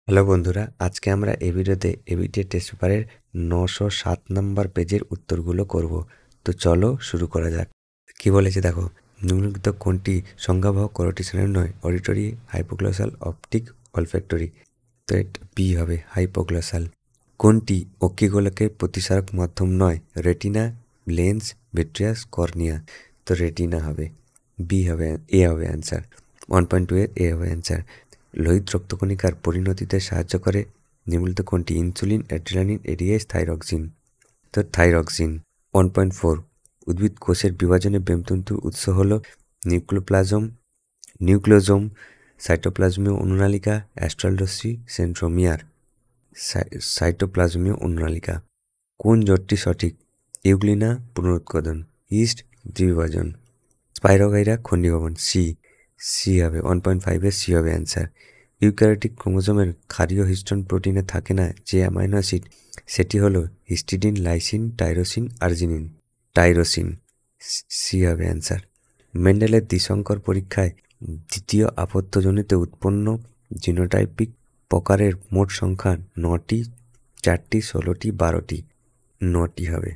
Hello বন্ধুরা, আজকে আমরা এই ভিডিওতে এবিটিএ টেস্ট পেপারের 907 নম্বর পেজের উত্তরগুলো করব। তো চলো শুরু করা যাক। কি বলেছে দেখো, নিম্নলিখিত কোনটি সংজ্ঞাবহ করোটিশনের নয়? Auditory, হাইপোগ্লসাল, optic, olfactory. তো এটা বি হবে, হাইপোগ্লসাল। কোনটি অক্ষিগোলকের প্রতিসারক মাধ্যম নয়? Retina, lens, vitreous, cornea. তো রেটিনা হবে, বি হবে, এ হবে অ্যান্সার। 1.2 এর এ হবে অ্যান্সার। লোহিত রক্তকণিকার পরিণতিতে সাহায্য করে নিম্নলিখিত কোনটি? Insulin, adrenaline, ADS, thyroxine. তো থাইরক্সিন। 1.4 উদ্ভিদ কোষের বিভাজনে ব্রেমতন্তুর উৎস হল নিউক্লিওজোম, সাইটোপ্লাজমীয় অনুনালিকা, অ্যাস্ট্রাল রশ্মি, সেন্ট্রোমিয়ার। সাইটোপ্লাজমীয় অনুনালিকা। কোন জোটটি সঠিক? ইউগ্লিনা, পুনরুৎপাদন, ইস্ট, দ্বিবিভাজন, স্পাইরোগাইরা, খণ্ডীভবন। সি হবে, 1.5 এর সি হবে অ্যান্সার। ইউক্যারিওটিক ক্রোমোজোমের ক্ষারীয় হিস্টোন প্রোটিনে থাকে না যে অ্যামাইনো অ্যাসিড, সেটি হলো histidine, lysine, tyrosine, arginine. Tyrosine, C হবে অ্যান্সার। মেন্ডেলের দ্বিসংকর পরীক্ষায় দ্বিতীয় আপত্যজনিতে উৎপন্ন জিনোটাইপিক প্রকারের মোট সংখ্যা 9টি, 4টি, 16টি, 12টি। 9টি হবে।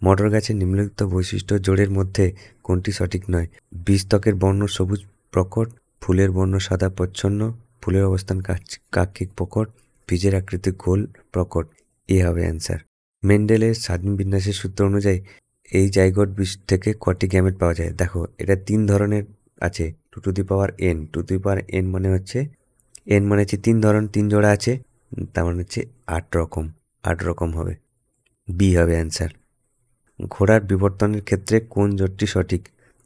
মটর গাছের নিম্নলিখিত বৈশিষ্ট্য জোড়ের মধ্যে কোনটি সঠিক নয়? বীজত্বকের বর্ণ সবুজ প্রকট, ফুলের বর্ণ সাদা প্রচ্ছন্ন, ফুলের অবস্থান কাক্ষিক প্রকট, বীজের আকৃতি গোল প্রকট। এ হবে অ্যান্সার। মেন্ডেলের স্বাধীন বিন্যাসের সূত্র অনুযায়ী এই জাইগোট বীজ থেকে কটি গ্যামেট পাওয়া যায়? দেখো, এটা 3 ধরনের আছে। 2n, 2n মানে হচ্ছে, n মানে হচ্ছে 3 ধরন, 3 জোড়া আছে, তার মানে হচ্ছে 8 রকম। 8 রকম হবে, বি হবে অ্যান্সার। ঘোড়ার বিবর্তনের ক্ষেত্রে কোন জোটটি সঠিক?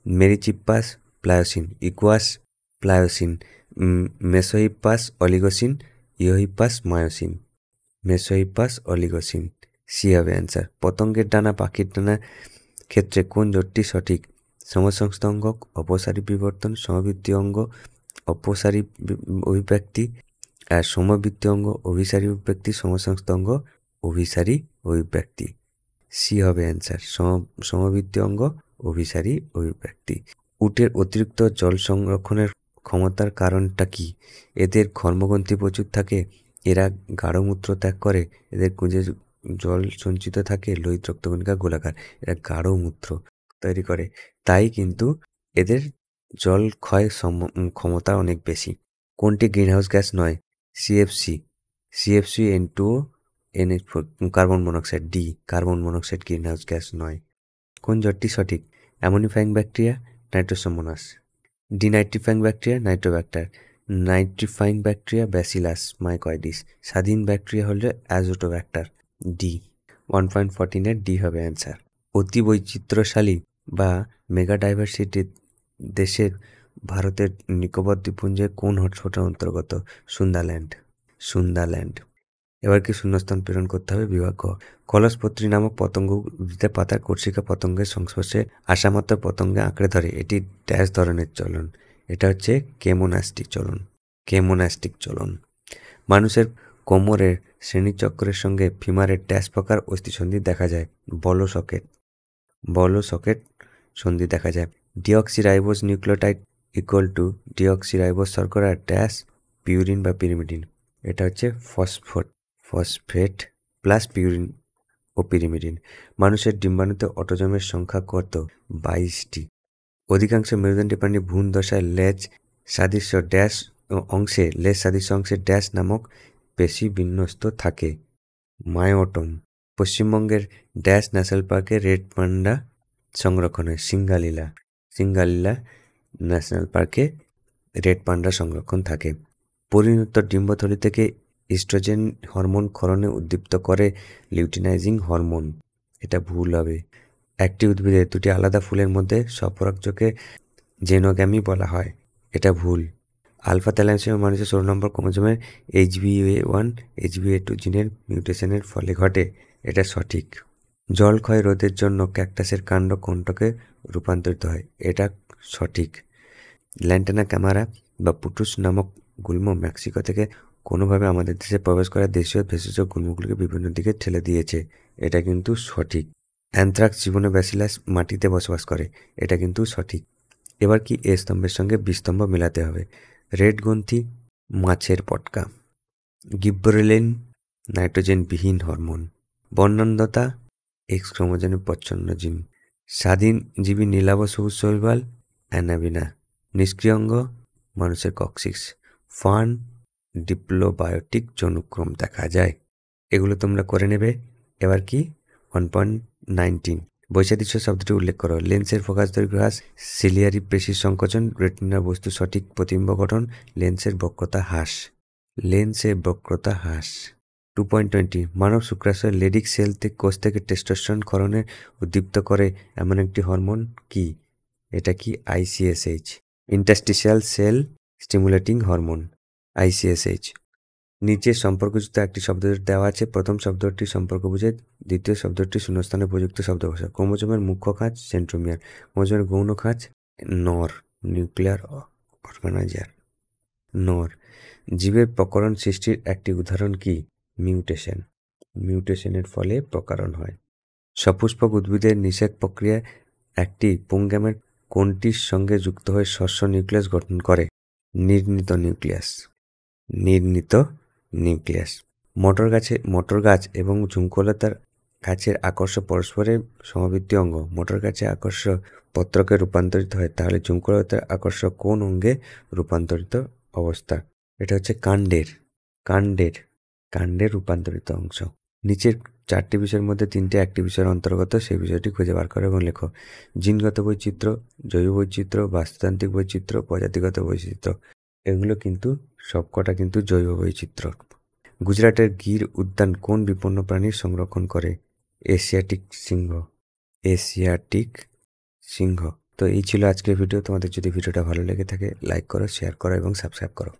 Merychippus, Pliocene, Equus, Pliocene, Mesohippus, Oligocene, Eohippus, Miocene. Mesohippus, Oligocene. C হবে অ্যান্সার। পতঙ্গের ডানা, পাখির ডানা ক্ষেত্রে কোন জোটটি সঠিক? সমসংস্থ অঙ্গ, অপসারী বিবর্তন, সমবৃত্তি অঙ্গ, অপসারী অভিব্যক্তি, আর সমবৃত্তি অঙ্গ, অভিসারী অভিব্যক্তি, সমসংস্থ অঙ্গ, অভিসারী অভিব্যক্তি। সি হবে অ্যান্সার, সমবৃত্তি অঙ্গ, অভিসারী অভিব্যক্তি। উটের অতিরিক্ত জল সংরক্ষণের ক্ষমতার কারণটা কি? এদের ধর্মগ্রন্থি প্রচুর থাকে, এরা গাঢ় মূত্র ত্যাগ করে, এদের কুঁজে জল সঞ্চিত থাকে, লোহিত রক্তকণিকা গোলাকার, এরা গাঢ় মূত্র তৈরি করে, তাই কিন্তু এদের জল ক্ষয় ক্ষমতা অনেক বেশি। কোনটি গ্রিনহাউস গ্যাস নয়? CFC, N2O, NH4, carbon monoxide. D, carbon monoxide greenhouse gas নয়। কোন জটটি সঠিক? Ammonifying bacteria, Nitrosomonas. Denitrifying bacteria, Nitrobacter. Nitrifying bacteria, Bacillus mycoides. স্বাধীন ব্যাকটেরিয়া হলো অ্যাজোটোব্যাক্টার। ডি। 1.14 ডি হবে অ্যান্সার। অতি বৈচিত্র্যশালী বা মেগাডাইভার্সিটি দেশের ভারতের নিকোবর দ্বীপপুঞ্জের কোন হটস্পটের অন্তর্গত? সুন্দাল্যান্ড। এবার কি শূন্যস্থান পূরণ করতে হবে? বিভাগ গ। কলসপত্রী নামক পতঙ্গ উদ্ভিদের পাতার কর্ষিকা পতঙ্গের সংস্পর্শে আসা মাত্র পতঙ্গে আঁকড়ে ধরে, এটি ড্যাশ ধরনের চলন? এটা হচ্ছে কেমোনাস্টিক চলন। মানুষের কোমরের শ্রেণীচক্রের সঙ্গে ফিমারের ড্যাশ প্রকার অস্থিসন্ধি দেখা যায়? বলো সকেট সন্ধি দেখা যায়। Deoxyribose nucleotide equal to deoxyribose শর্করা ড্যাশ পিউরিন বা পিরিমিডিন। এটা হচ্ছে ফসফেট প্লাস পিউরিন ও পিরিমিডিন। মানুষের ডিম্বাণুতে অটোজমের সংখ্যা কত? 22টি। অধিকাংশ মেরুদণ্ডী প্রাণী ভ্রূণ দশায় লেজ সাদৃশ্য অংশে ড্যাশ নামক পেশি বিন্যস্ত থাকে? মায়োটম। পশ্চিমবঙ্গের ড্যাশ ন্যাশনাল পার্কে রেড পান্ডা সংরক্ষণ হয়? সিঙ্গালীলা ন্যাশনাল পার্কে রেড পান্ডা সংরক্ষণ থাকে। পরিণত ডিম্বথলি থেকে ইস্ট্রোজেন হরমোন ক্ষরণে উদ্দীপ্ত করে লিউটিনাইজিং হরমোন। এটা ভুল হবে। একটি উদ্ভিদের দুটি আলাদা ফুলের মধ্যে স্বপরাগযোগকে জেনোগ্যামি বলা হয়। এটা ভুল। আলফা থ্যালামিয়াম মানুষের 16 নম্বর ক্রোমোজোমের HBA1, HBA2 জিনের মিউটেশনের ফলে ঘটে। এটা সঠিক। জল ক্ষয় রোধের জন্য ক্যাকটাসের কাণ্ড কোনটাকে রূপান্তরিত হয়? এটা সঠিক। ল্যান্টানা ক্যামারা বা পুটুস নামক গুল্ম মেক্সিকো থেকে কোনোভাবে আমাদের দেশে প্রবেশ করা দেশীয় ভেষজ গুল্মগুলিকে বিভিন্ন দিকে ঠেলে দিয়েছে। এটা কিন্তু সঠিক। অ্যানথ্রাক্স জীবনে ব্যাসিলাস মাটিতে বসবাস করে। এটা কিন্তু সঠিক। এবার কি এ স্তম্ভের সঙ্গে বি স্তম্ভ মেলাতে হবে? রেড গ্রন্থি, মাছের পটকা। গিব্বরেলিন নাইট্রোজেনবিহীন হরমোন। বর্ণান্ধতা এক্স ক্রোমোজোমের প্রচ্ছন্ন জিন। স্বাধীনজীবী নীলাভ সবুজ শৈবাল অ্যানাবিনা। নিষ্ক্রিয় অঙ্গ মানুষের কক্সিক্স। ফার্ন ডিপ্লোবায়োটিক যৌনক্রম দেখা যায়। এগুলো তোমরা করে নেবে। এবার কি 1.19 বৈসাদৃশ্য শব্দটি উল্লেখ করো। লেন্সের ফোকাস দৈর্ঘ্য হ্রাস, সিলিয়ারি পেশির সংকোচন, রেটিনার বস্তু সঠিক প্রতিবিম্ব গঠন, লেন্সের বক্রতা হ্রাস। লেন্সের বক্রতা হ্রাস। 2.20 মানব শুক্রাশয় লেডিক সেল কোষ থেকে টেস্টোস্টেরন ক্ষরণের উদ্দীপ্ত করে এমন একটি হরমোন কি? এটা কি? ICSH, interstitial sell stimulating hormone, ICSH। নিচের সম্পর্কযুক্ত একটি শব্দ দেওয়া আছে। প্রথম শব্দটি সম্পর্ক বোঝায়, দ্বিতীয় শব্দটি শূন্যস্থানে প্রযুক্ত শব্দ ভাষা। ক্রোমোজোমের মুখ্য খাঁজ সেন্ট্রোমিয়ার, ক্রোমোজোমের গৌণ খাঁজ নর, নিউক্লিয়ার অর্গানাইজার নর। জীবের প্রকরণ সৃষ্টির একটি উদাহরণ কি? মিউটেশন। মিউটেশনের ফলে প্রকরণ হয়। সপুষ্পক উদ্ভিদের নিষেক প্রক্রিয়ায় একটি পুংগ্যামেট কোনটির সঙ্গে যুক্ত হয়ে শস্য নিউক্লিয়াস গঠন করে? নির্ণিত নিউক্লিয়াস। নির্ণিত নিউক্লিয়াস। মটর গাছ এবং ঝুমকোলতার গাছের আকর্ষ পরস্পরের সমবৃত্তীয় অঙ্গ। মটর গাছে আকর্ষ পত্রকে রূপান্তরিত হয়, তাহলে ঝুমকোলতার আকর্ষ কোন অঙ্গে রূপান্তরিত অবস্থা? এটা হচ্ছে কাণ্ডের রূপান্তরিত অংশ। নিচের 4টি বিষয়ের মধ্যে 3টে একটি বিষয়ের অন্তর্গত, সেই বিষয়টি খুঁজে বার করো এবং লেখো। জিনগত বৈচিত্র্য, জৈব বৈচিত্র্য, বাস্তুতান্ত্রিক বৈচিত্র্য, প্রজাতিগত বৈচিত্র্য। এগুলো কিন্তু সবকটা কিন্তু জৈব বৈচিত্র্য। গুজরাটের গির উদ্যান কোন বিপন্ন প্রাণীর সংরক্ষণ করে? এশিয়াটিক সিংহ। তো এই ছিল আজকের ভিডিও। তোমাদের যদি ভিডিওটা ভালো লেগে থাকে লাইক করো, শেয়ার করো এবং সাবস্ক্রাইব করো।